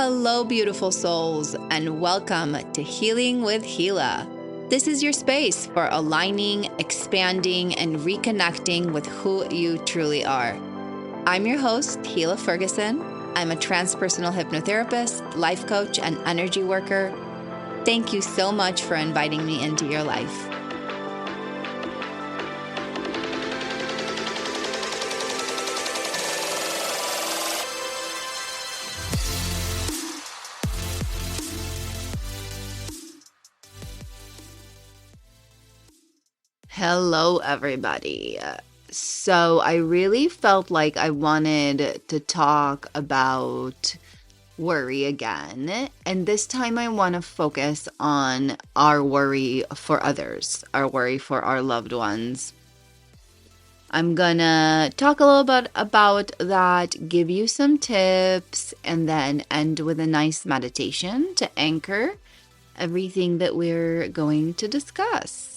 Hello, beautiful souls, and welcome to Healing with Hila. This is your space for aligning, expanding, and reconnecting with who you truly are. I'm your host, Hila Ferguson. I'm a transpersonal hypnotherapist, life coach, and energy worker. Thank you so much for inviting me into your life. Hello, everybody. So I really felt like I wanted to talk about worry again. And this time I want to focus on our worry for others, our worry for our loved ones. I'm gonna talk a little bit about that, give you some tips, and then end with a nice meditation to anchor everything that we're going to discuss.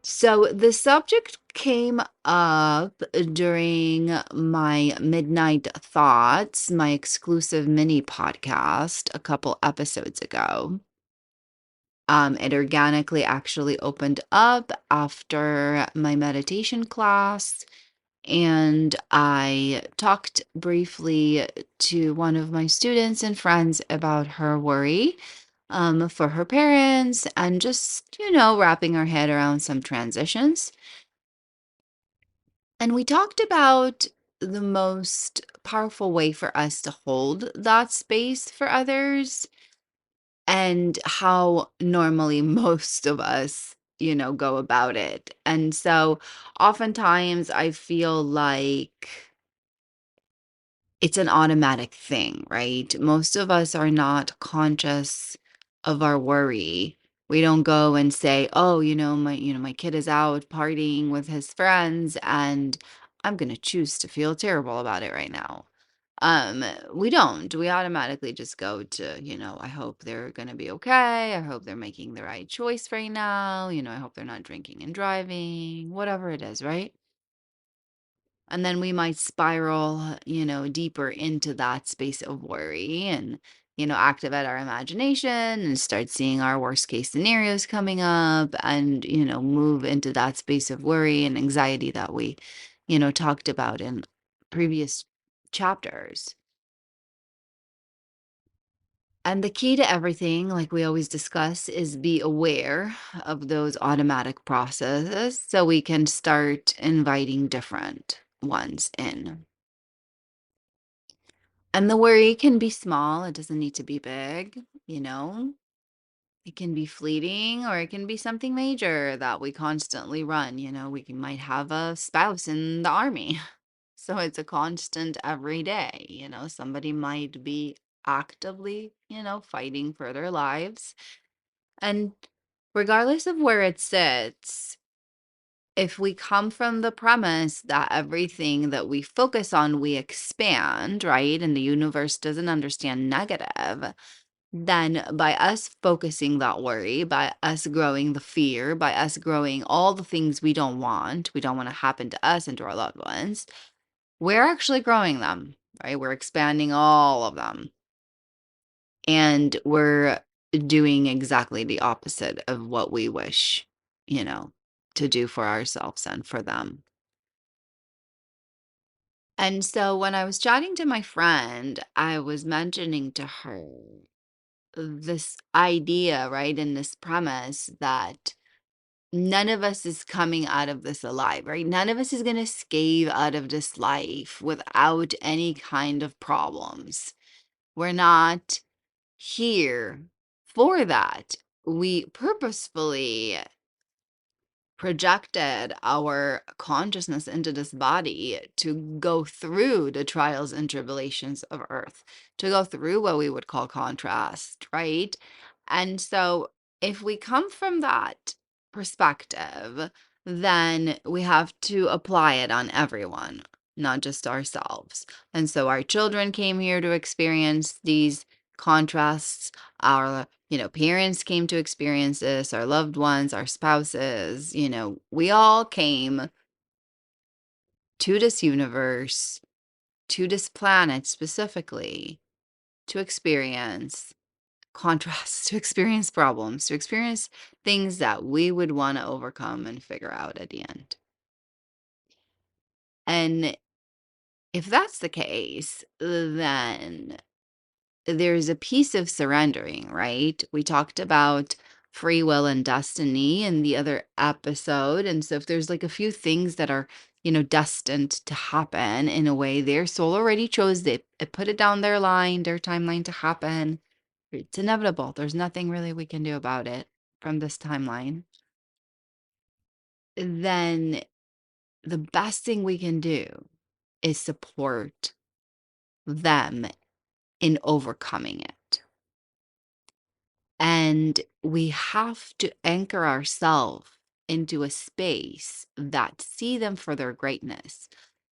So the subject came up during my Midnight Thoughts, my exclusive mini podcast a couple episodes ago. It organically actually opened up after my meditation class, and I talked briefly to one of my students and friends about her worry for her parents and just, wrapping our head around some transitions. And we talked about the most powerful way for us to hold that space for others and how normally most of us, go about it. And so oftentimes I feel like it's an automatic thing, right? Most of us are not conscious of our worry. We don't go and say, "Oh, my kid is out partying with his friends and I'm going to choose to feel terrible about it right now." We don't. We automatically just go to, I hope they're going to be okay. I hope they're making the right choice right now. I hope they're not drinking and driving, whatever it is, right? And then we might spiral, deeper into that space of worry and, activate our imagination and start seeing our worst case scenarios coming up and, move into that space of worry and anxiety that we, talked about in previous chapters. And the key to everything, like we always discuss, is be aware of those automatic processes so we can start inviting different ones in. And the worry can be small, it doesn't need to be big, you know? It can be fleeting or it can be something major that we constantly run, might have a spouse in the army. So it's a constant every day, somebody might be actively, fighting for their lives. And regardless of where it sits, if we come from the premise that everything that we focus on, we expand, right? And the universe doesn't understand negative, then by us focusing that worry, by us growing the fear, by us growing all the things we don't want to happen to us and to our loved ones, we're actually growing them, right? We're expanding all of them. And we're doing exactly the opposite of what we wish, you know, to do for ourselves and for them. And so when I was chatting to my friend, I was mentioning to her this idea, right? And this premise that none of us is coming out of this alive, right? None of us is going to scathe out of this life without any kind of problems. We're not here for that. We purposefully projected our consciousness into this body to go through the trials and tribulations of earth, to go through what we would call contrast, right? And so if we come from that perspective, then we have to apply it on everyone, not just ourselves. And so our children came here to experience these contrasts. Our parents came to experience this, our loved ones, our spouses, we all came to this universe, to this planet specifically, to experience contrasts, to experience problems, to experience things that we would want to overcome and figure out at the end. And if that's the case, then there's a piece of surrendering, right? We talked about free will and destiny in the other episode. And so if there's like a few things that are, destined to happen in a way, their soul already chose it put it down their line, their timeline to happen. It's inevitable. There's nothing really we can do about it from this timeline. Then the best thing we can do is support them in overcoming it. And we have to anchor ourselves into a space that see them for their greatness,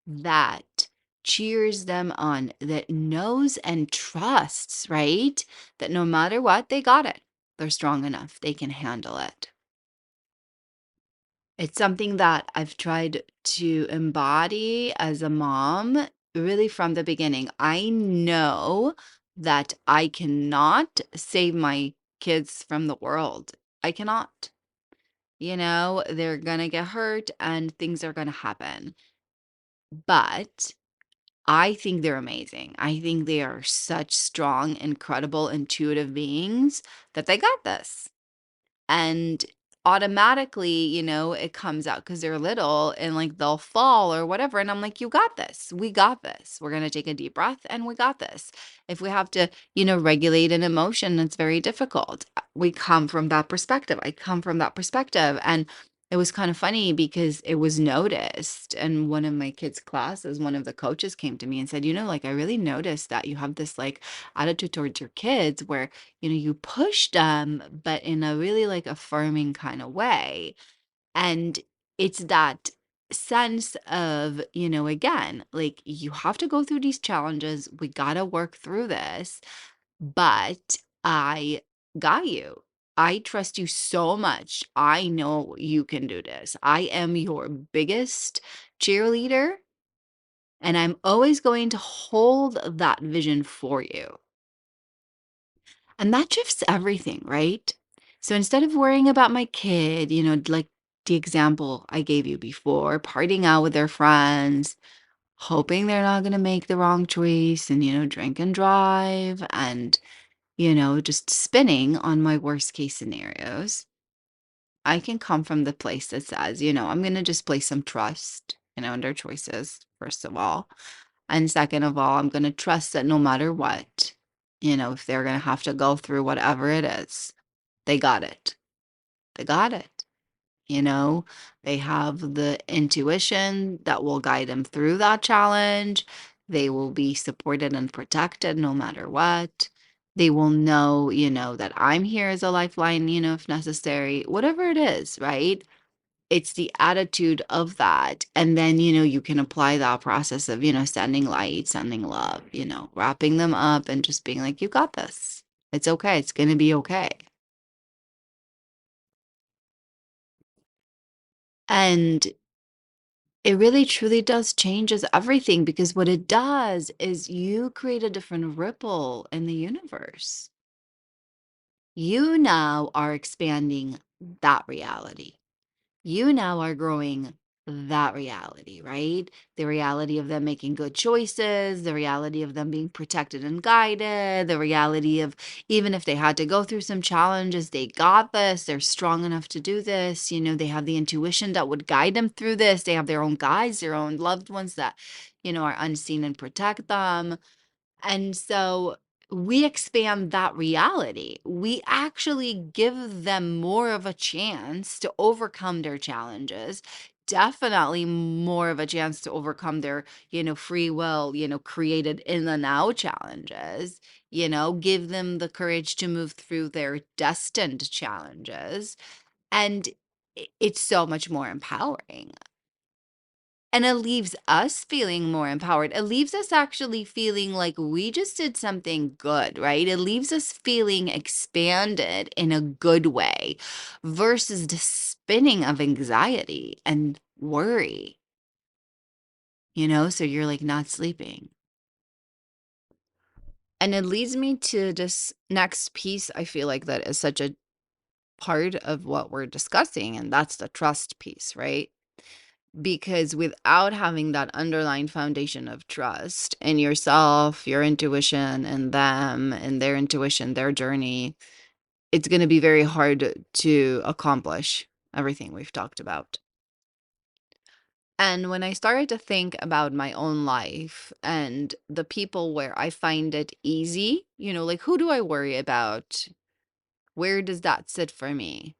that cheers them on, that knows and trusts, right? That no matter what, they got it. They're strong enough. They can handle it. It's something that I've tried to embody as a mom really from the beginning. I know that I cannot save my kids from the world. I cannot. They're going to get hurt and things are going to happen. But I think they're amazing. I think they are such strong, incredible, intuitive beings that they got this. And automatically, it comes out because they're little and like they'll fall or whatever. And I'm like, you got this. We got this. We're going to take a deep breath and we got this. If we have to, regulate an emotion, it's very difficult. We come from that perspective. I come from that perspective. And it was kind of funny because it was noticed. And one of my kids' classes, one of the coaches came to me and said, like, I really noticed that you have this like attitude towards your kids where you push them, but in a really like affirming kind of way. And it's that sense of, again, like you have to go through these challenges. We got to work through this, but I got you. I trust you so much. I know you can do this. I am your biggest cheerleader, and I'm always going to hold that vision for you. And that shifts everything, right? So instead of worrying about my kid, like the example I gave you before, partying out with their friends, hoping they're not going to make the wrong choice and, drink and drive and, just spinning on my worst case scenarios, I can come from the place that says, I'm going to just place some trust, in their choices, first of all. And second of all, I'm going to trust that no matter what, if they're going to have to go through whatever it is, they got it. They got it. They have the intuition that will guide them through that challenge. They will be supported and protected no matter what. They will know, that I'm here as a lifeline, if necessary, whatever it is, right? It's the attitude of that. And then, you can apply that process of, sending light, sending love, wrapping them up and just being like, you got this. It's okay. It's going to be okay. And it really truly does changes everything because what it does is you create a different ripple in the universe. You now are expanding that reality. You now are growing that reality, right? The reality of them making good choices, the reality of them being protected and guided, the reality of even if they had to go through some challenges, they got this, they're strong enough to do this, they have the intuition that would guide them through this. They have their own guides, their own loved ones that, are unseen and protect them. And so we expand that reality. We actually give them more of a chance to overcome their challenges. Definitely more of a chance to overcome their, free will, created in the now challenges, give them the courage to move through their destined challenges. And it's so much more empowering. And it leaves us feeling more empowered. It leaves us actually feeling like we just did something good, right? It leaves us feeling expanded in a good way versus the spinning of anxiety and worry, so you're like not sleeping. And it leads me to this next piece. I feel like that is such a part of what we're discussing, and that's the trust piece, right? Because without having that underlying foundation of trust in yourself, your intuition, and them, and their intuition, their journey, it's going to be very hard to accomplish everything we've talked about. And when I started to think about my own life and the people where I find it easy, like who do I worry about? Where does that sit for me?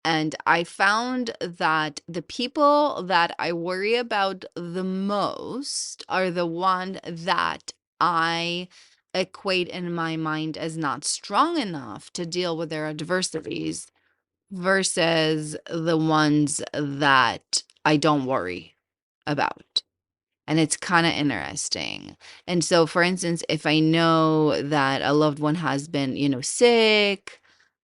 And I found that the people that I worry about the most are the one that I equate in my mind as not strong enough to deal with their adversities versus the ones that I don't worry about. And it's kind of interesting. And so, for instance, if I know that a loved one has been, sick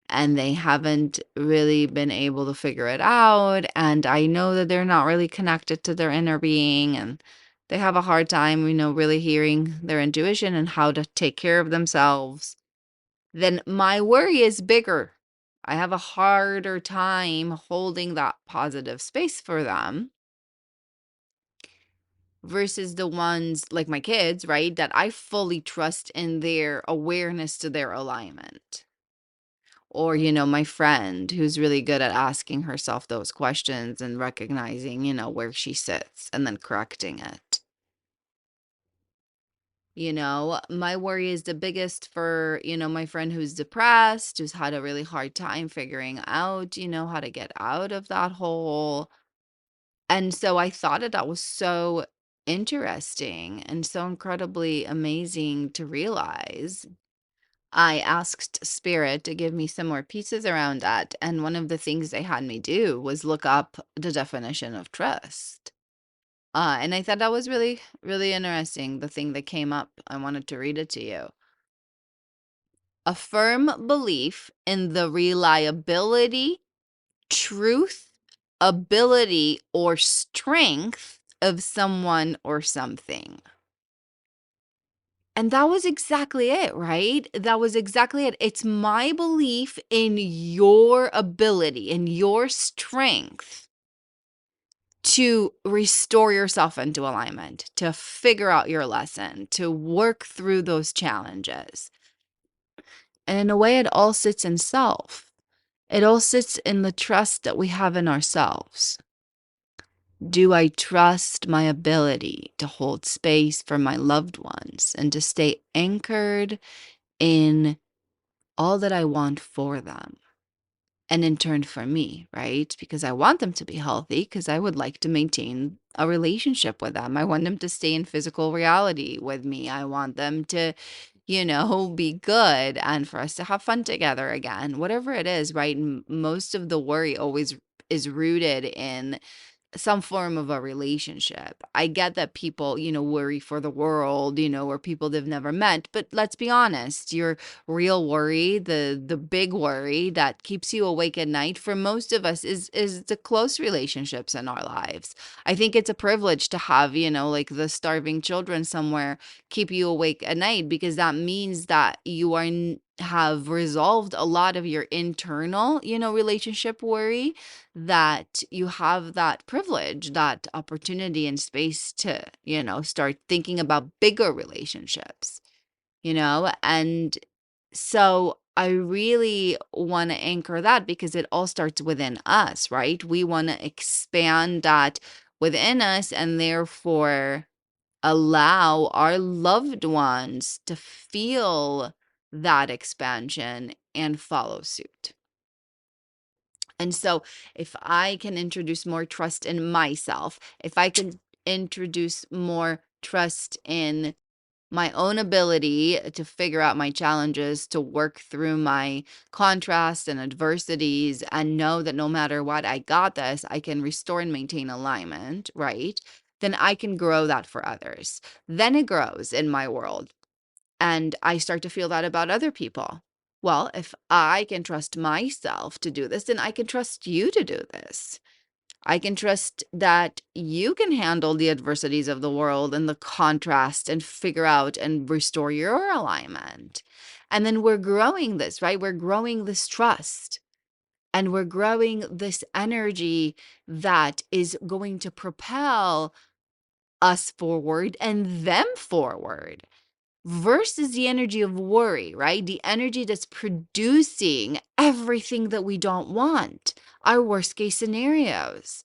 and they haven't really been able to figure it out, and I know that they're not really connected to their inner being and they have a hard time, really hearing their intuition and how to take care of themselves, then my worry is bigger. I have a harder time holding that positive space for them versus the ones like my kids, right? That I fully trust in their awareness to their alignment. Or, my friend who's really good at asking herself those questions and recognizing, where she sits and then correcting it. My worry is the biggest for, my friend who's depressed, who's had a really hard time figuring out, how to get out of that hole. And so I thought that was so interesting and so incredibly amazing to realize. I asked Spirit to give me some more pieces around that. And one of the things they had me do was look up the definition of trust. And I thought that was really, really interesting. The thing that came up, I wanted to read it to you. A firm belief in the reliability, truth, ability, or strength of someone or something. And that was exactly it, right? That was exactly it. It's my belief in your ability, in your strength to restore yourself into alignment, to figure out your lesson, to work through those challenges. And in a way, it all sits in self. It all sits in the trust that we have in ourselves. Do I trust my ability to hold space for my loved ones and to stay anchored in all that I want for them? And in turn for me, right? Because I want them to be healthy, because I would like to maintain a relationship with them. I want them to stay in physical reality with me. I want them to, be good and for us to have fun together again, whatever it is, right? Most of the worry always is rooted in some form of a relationship. I get that people, worry for the world, or people they've never met, but let's be honest, your real worry, the big worry that keeps you awake at night for most of us is the close relationships in our lives. I think it's a privilege to have, like the starving children somewhere keep you awake at night, because that means that you have resolved a lot of your internal, relationship worry, that you have that privilege, that opportunity and space to, start thinking about bigger relationships, and so I really want to anchor that because it all starts within us, right? We want to expand that within us and therefore allow our loved ones to feel that expansion and follow suit. And so, if I can introduce more trust in myself, if I can introduce more trust in my own ability to figure out my challenges, to work through my contrasts and adversities, and know that no matter what, I got this, I can restore and maintain alignment, right? Then I can grow that for others. Then it grows in my world. And I start to feel that about other people. Well, if I can trust myself to do this, then I can trust you to do this. I can trust that you can handle the adversities of the world and the contrast and figure out and restore your alignment. And then we're growing this, right? We're growing this trust and we're growing this energy that is going to propel us forward and them forward versus the energy of worry, right? The energy that's producing everything that we don't want, our worst case scenarios.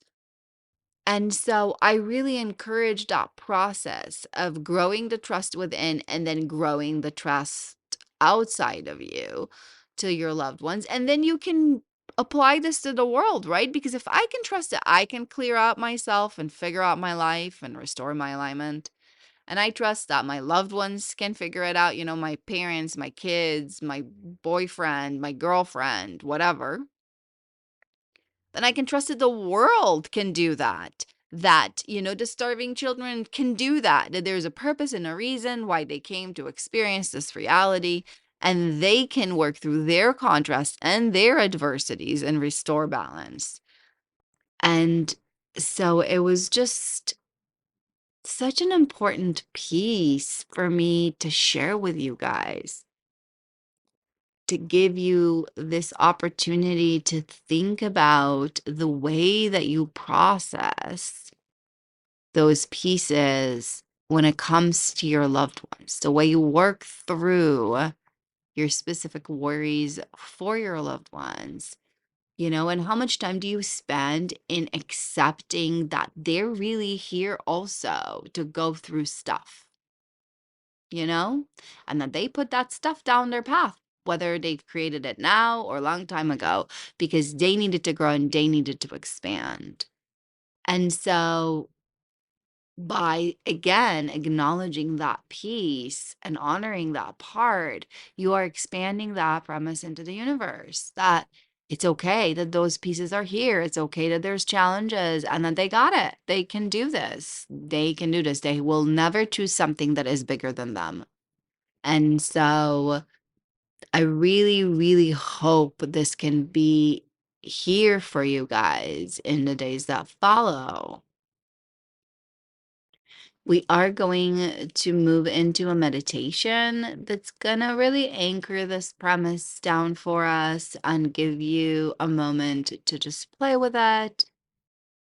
And so I really encourage that process of growing the trust within and then growing the trust outside of you to your loved ones. And then you can apply this to the world, right? Because if I can trust that I can clear out myself and figure out my life and restore my alignment, and I trust that my loved ones can figure it out, my parents, my kids, my boyfriend, my girlfriend, whatever, then I can trust that the world can do that. That, the starving children can do that. That there's a purpose and a reason why they came to experience this reality. And they can work through their contrast and their adversities and restore balance. And so it was just such an important piece for me to share with you guys, to give you this opportunity to think about the way that you process those pieces when it comes to your loved ones, the way you work through your specific worries for your loved ones, and how much time do you spend in accepting that they're really here also to go through stuff, and that they put that stuff down their path, whether they've created it now or a long time ago, because they needed to grow and they needed to expand. And so by again acknowledging that piece and honoring that part, you are expanding that premise into the universe that it's okay that those pieces are here. It's okay that there's challenges and that they got it. They can do this. They can do this. They will never choose something that is bigger than them. And so I really, really hope this can be here for you guys in the days that follow. We are going to move into a meditation that's going to really anchor this premise down for us and give you a moment to just play with it.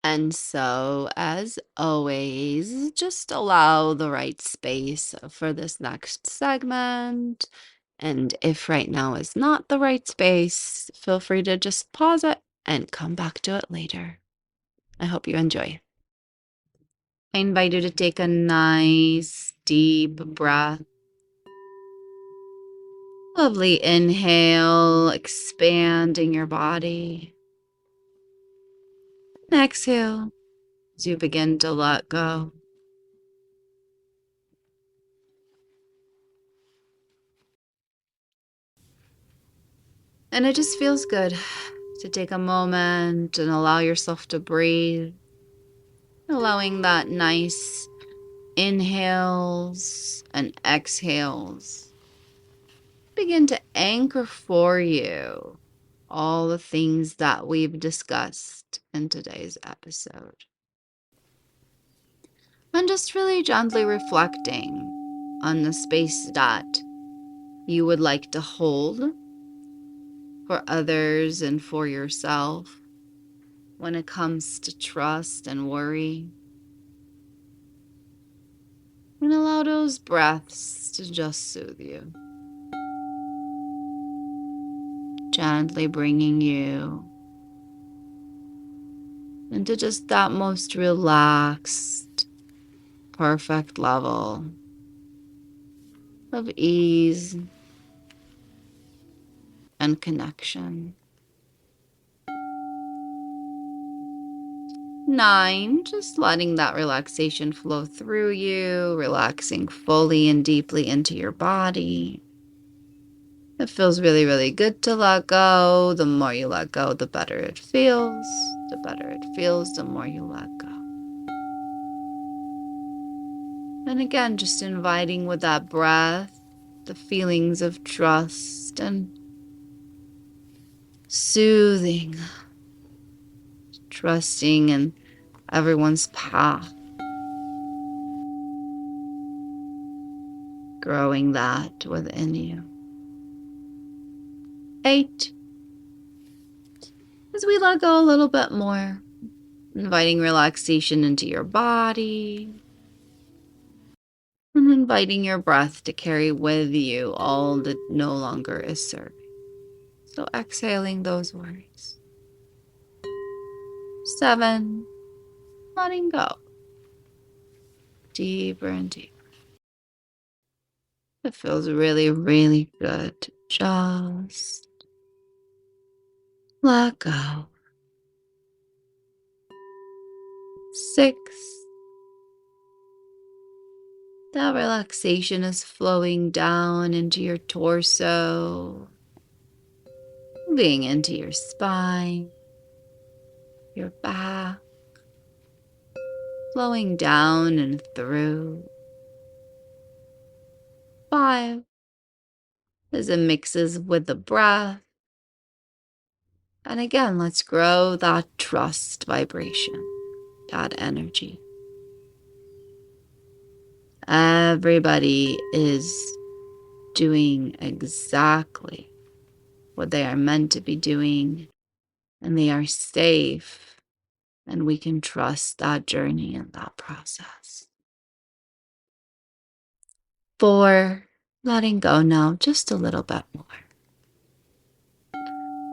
And so, as always, just allow the right space for this next segment. And if right now is not the right space, feel free to just pause it and come back to it later. I hope you enjoy. I invite you to take a nice, deep breath. Lovely inhale, expanding your body. And exhale as you begin to let go. And it just feels good to take a moment and allow yourself to breathe, allowing that nice inhales and exhales begin to anchor for you all the things that we've discussed in today's episode. And just really gently reflecting on the space that you would like to hold for others and for yourself when it comes to trust and worry. And allow those breaths to just soothe you. Gently bringing you into just that most relaxed, perfect level of ease and connection. 9, just letting that relaxation flow through you, relaxing fully and deeply into your body. It feels really, really good to let go. The more you let go, the better it feels. The better it feels, the more you let go. And again, just inviting with that breath, the feelings of trust and soothing trusting in everyone's path, growing that within you. 8, as we let go a little bit more, inviting relaxation into your body, and inviting your breath to carry with you all that no longer is serving. So exhaling those worries. 7, letting go. Deeper and deeper. It feels really, really good to just let go. 6, that relaxation is flowing down into your torso, moving into your spine, your back, flowing down and through. 5, as it mixes with the breath. And again, let's grow that trust vibration, that energy. Everybody is doing exactly what they are meant to be doing, and they are safe, and we can trust that journey and that process. 4, letting go now just a little bit more.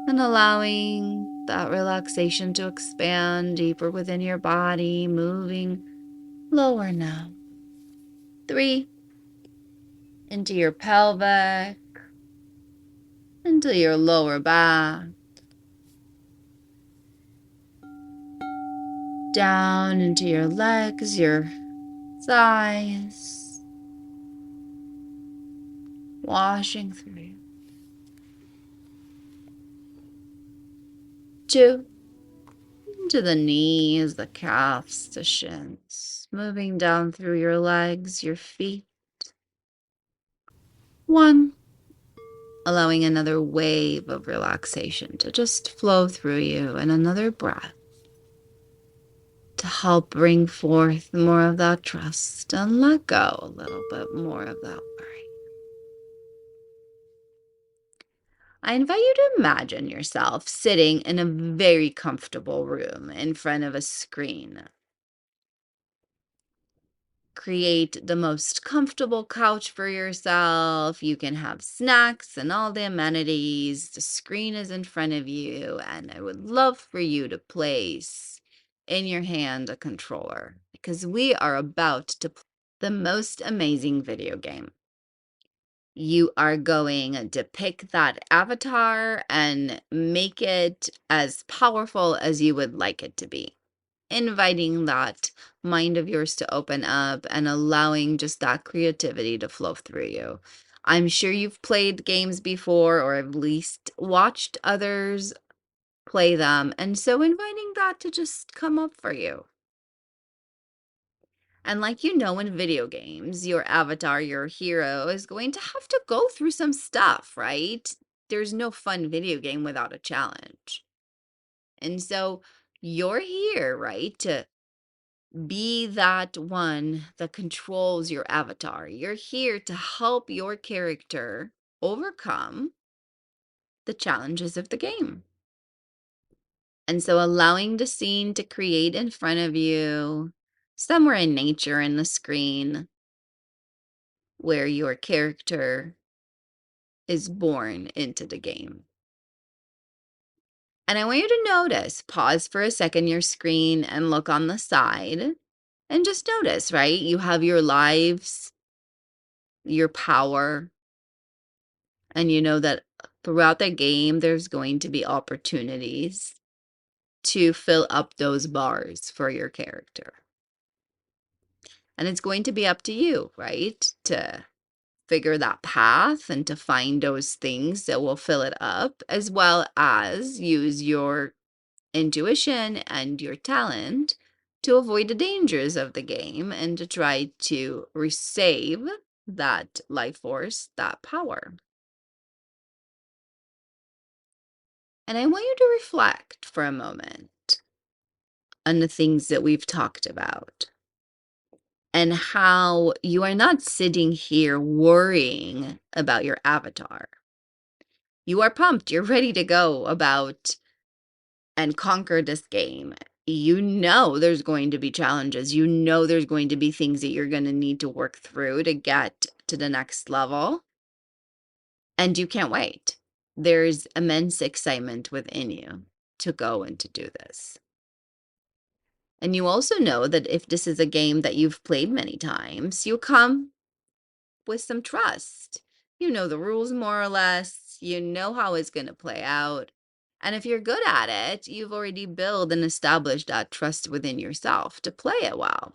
And allowing that relaxation to expand deeper within your body, moving lower now. 3, into your pelvic, into your lower back, down into your legs, your thighs, washing through you. 2, into the knees, the calves, the shins, moving down through your legs, your feet. 1, allowing another wave of relaxation to just flow through you, and another breath to help bring forth more of that trust and let go a little bit more of that worry. I invite you to imagine yourself sitting in a very comfortable room in front of a screen. Create the most comfortable couch for yourself. You can have snacks and all the amenities. The screen is in front of you, and I would love for you to place in your hand a controller, because we are about to play the most amazing video game. You are going to pick that avatar and make it as powerful as you would like it to be, inviting that mind of yours to open up and allowing just that creativity to flow through you. I'm sure you've played games before, or at least watched others play them, and so inviting that to just come up for you. And like in video games, your avatar, your hero, is going to have to go through some stuff, right? There's no fun video game without a challenge. And so you're here, right, to be that one that controls your avatar. You're here to help your character overcome the challenges of the game. And so allowing the scene to create in front of you, somewhere in nature in the screen, where your character is born into the game. And I want you to notice, pause for a second your screen and look on the side and just notice, right? You have your lives, your power, and you know that throughout the game, there's going to be opportunities to fill up those bars for your character. And it's going to be up to you, right? To figure that path and to find those things that will fill it up, as well as use your intuition and your talent to avoid the dangers of the game and to try to resave that life force, that power. And I want you to reflect for a moment. on the things that we've talked about, and how you are not sitting here worrying about your avatar. You are pumped. You're ready to go about and conquer this game. You know there's going to be challenges. You know there's going to be things that you're going to need to work through to get to the next level. And you can't wait. There's immense excitement within you to go and to do this. And you also know that if this is a game that you've played many times, you come with some trust. You know the rules more or less. You know how it's going to play out. And if you're good at it, you've already built and established that trust within yourself to play it well.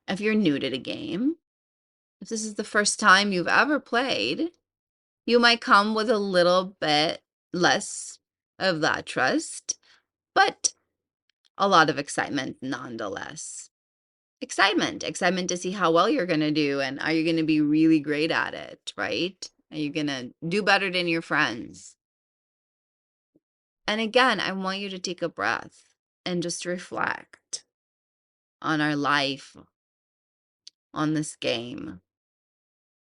If you're new to the game, if this is the first time you've ever played, you might come with a little bit less of that trust, but a lot of excitement nonetheless. Excitement to see how well you're going to do, and are you going to be really great at it, right? Are you going to do better than your friends? And again, I want you to take a breath and just reflect on our life, on this game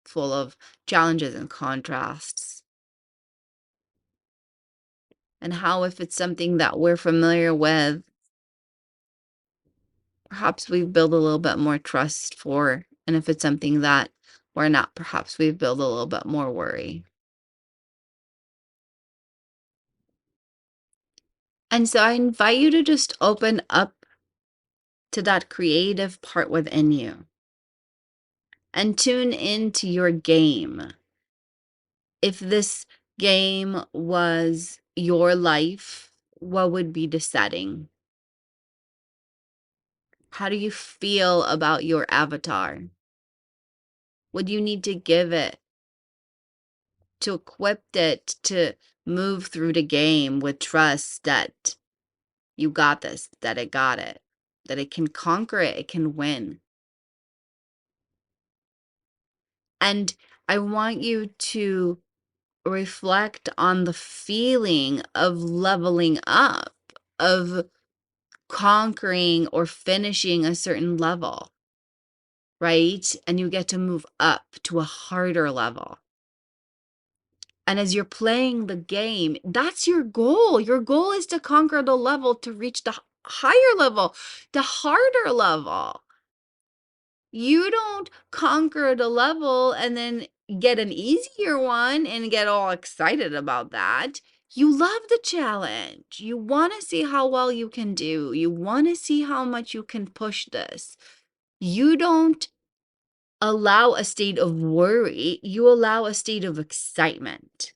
full of challenges and contrasts. And how, if it's something that we're familiar with, perhaps we've built a little bit more trust for. And if it's something that we're not, perhaps we've built a little bit more worry. And so I invite you to just open up to that creative part within you and tune into your game. If this game was your life, what would be the setting? How do you feel about your avatar? What do you need to give it to equip it to move through the game with trust that you got this, that it got it, that it can conquer it, it can win? And I want you to reflect on the feeling of leveling up, of conquering or finishing a certain level, right? And you get to move up to a harder level. And as you're playing the game, that's your goal. Your goal is to conquer the level, to reach the higher level, the harder level. You don't conquer the level and then get an easier one and get all excited about that. You love the challenge. You want to see how well you can do. You want to see how much you can push this. You don't allow a state of worry. You allow a state of excitement.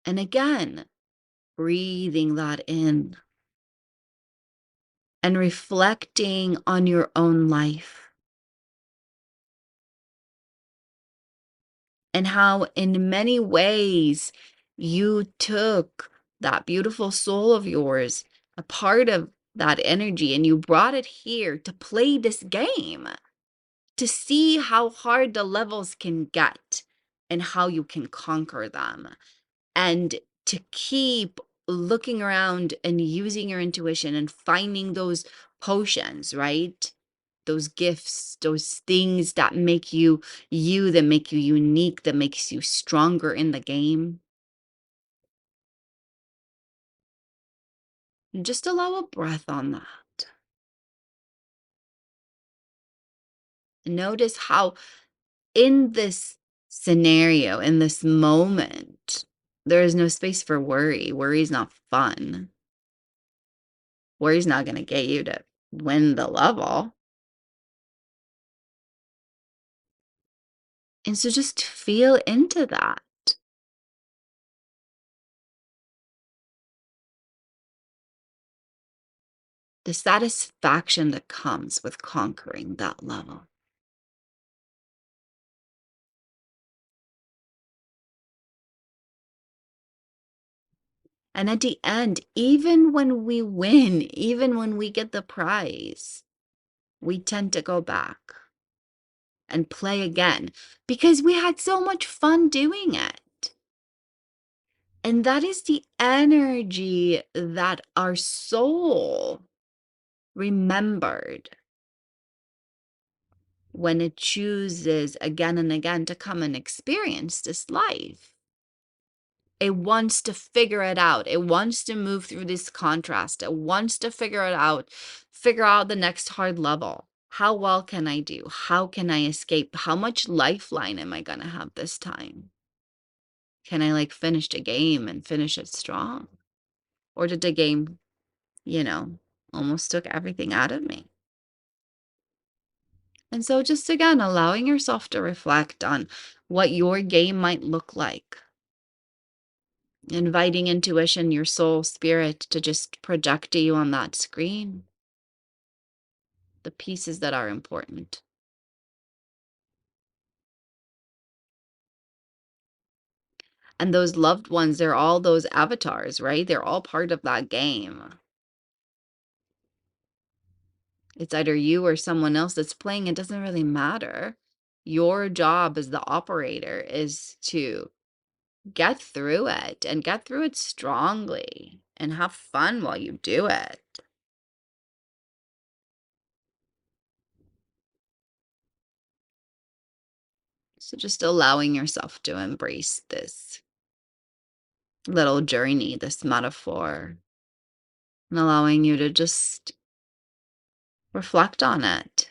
And again, breathing that in and reflecting on your own life and how in many ways you took that beautiful soul of yours, a part of that energy, and you brought it here to play this game, to see how hard the levels can get and how you can conquer them, and to keep looking around and using your intuition and finding those potions, right? Those gifts, those things that make you you, that make you unique, that makes you stronger in the game. Just allow a breath on that. Notice how in this scenario, in this moment, there is no space for worry. Worry is not fun. Worry's not going to get you to win the level. And so just feel into that. The satisfaction that comes with conquering that level. And at the end, even when we win, even when we get the prize, we tend to go back and play again because we had so much fun doing it. And that is the energy that our soul remembered when it chooses again and again to come and experience this life. It wants to figure it out. It wants to move through this contrast. It wants to figure out the next hard level. How well can I do? How can I escape? How much lifeline am I going to have this time? Can I finish the game and finish it strong? Or did the game, almost took everything out of me? And so just again, allowing yourself to reflect on what your game might look like. Inviting intuition, your soul, spirit to just project to you on that screen the pieces that are important. And those loved ones, they're all those avatars, right? They're all part of that game. It's either you or someone else that's playing. It doesn't really matter. Your job as the operator is to get through it and get through it strongly and have fun while you do it. So just allowing yourself to embrace this little journey, this metaphor, and allowing you to just reflect on it.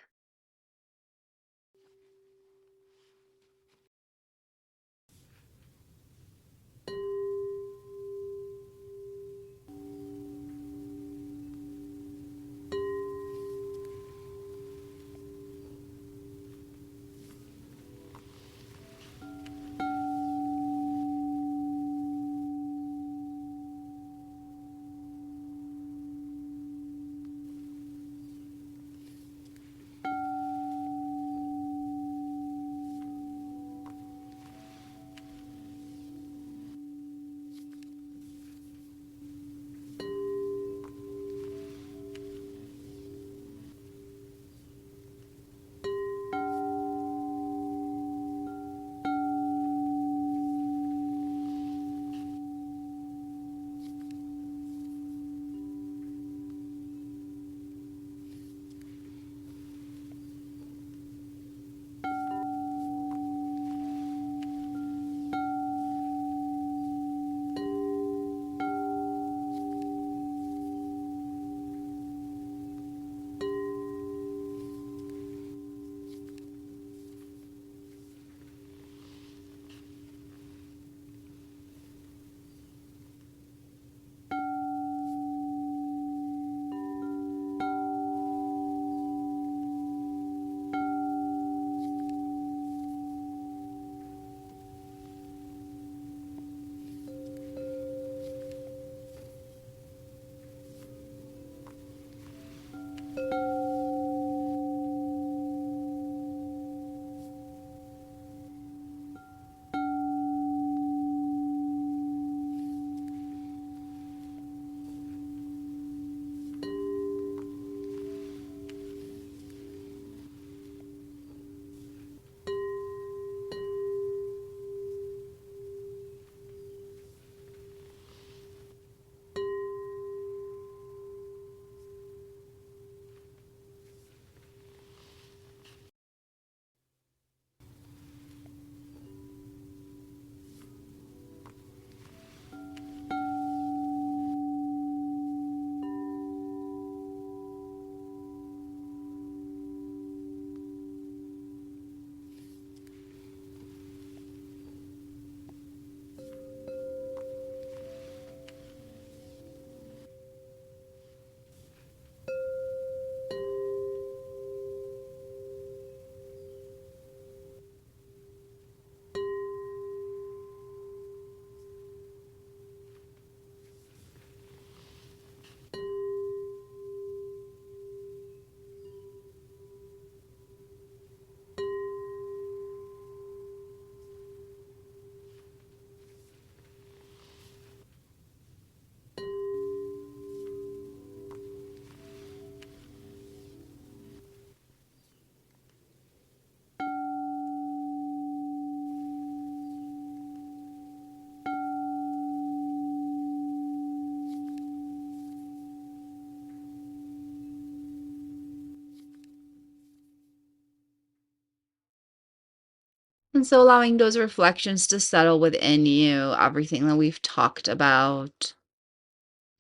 So allowing those reflections to settle within you, everything that we've talked about,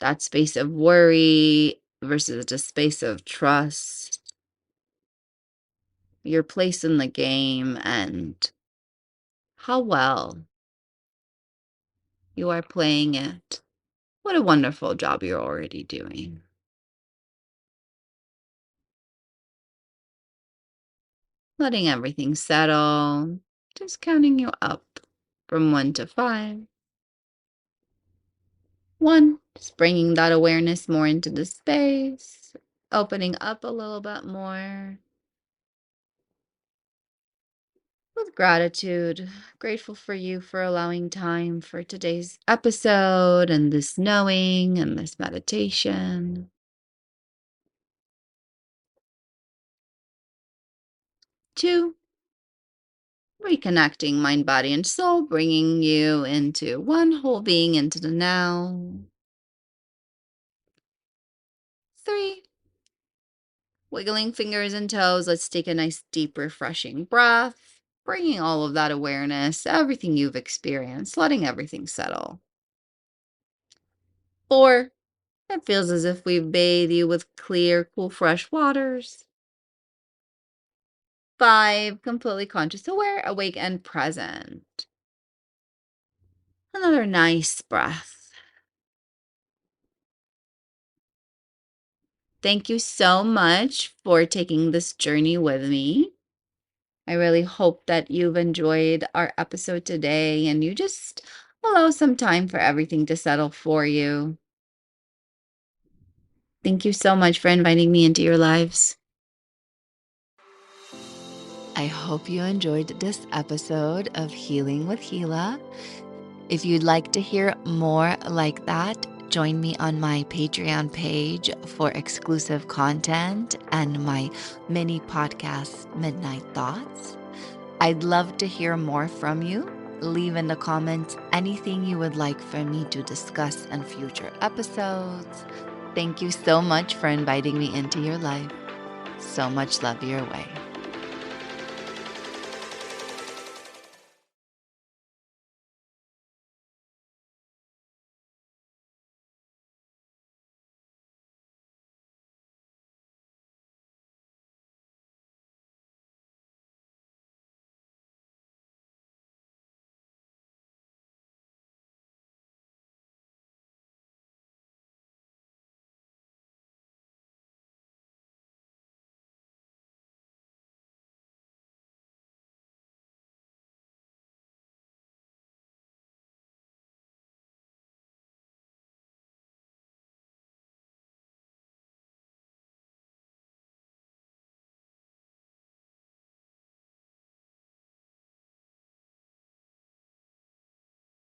that space of worry versus the space of trust, your place in the game, and how well you are playing it. What a wonderful job you're already doing. Letting everything settle, just counting you up from 1 to 5. 1, just bringing that awareness more into the space, opening up a little bit more with gratitude. Grateful for you for allowing time for today's episode and this knowing and this meditation. 2, reconnecting mind, body, and soul, bringing you into one whole being, into the now. 3, wiggling fingers and toes. Let's take a nice, deep, refreshing breath, bringing all of that awareness, everything you've experienced, letting everything settle. 4, it feels as if we bathe you with clear, cool, fresh waters. 5, completely conscious, aware, awake, and present. Another nice breath. Thank you so much for taking this journey with me. I really hope that you've enjoyed our episode today and you just allow some time for everything to settle for you. Thank you so much for inviting me into your lives. I hope you enjoyed this episode of Healing with Hila. If you'd like to hear more like that, join me on my Patreon page for exclusive content and my mini podcast, Midnight Thoughts. I'd love to hear more from you. Leave in the comments anything you would like for me to discuss in future episodes. Thank you so much for inviting me into your life. So much love your way.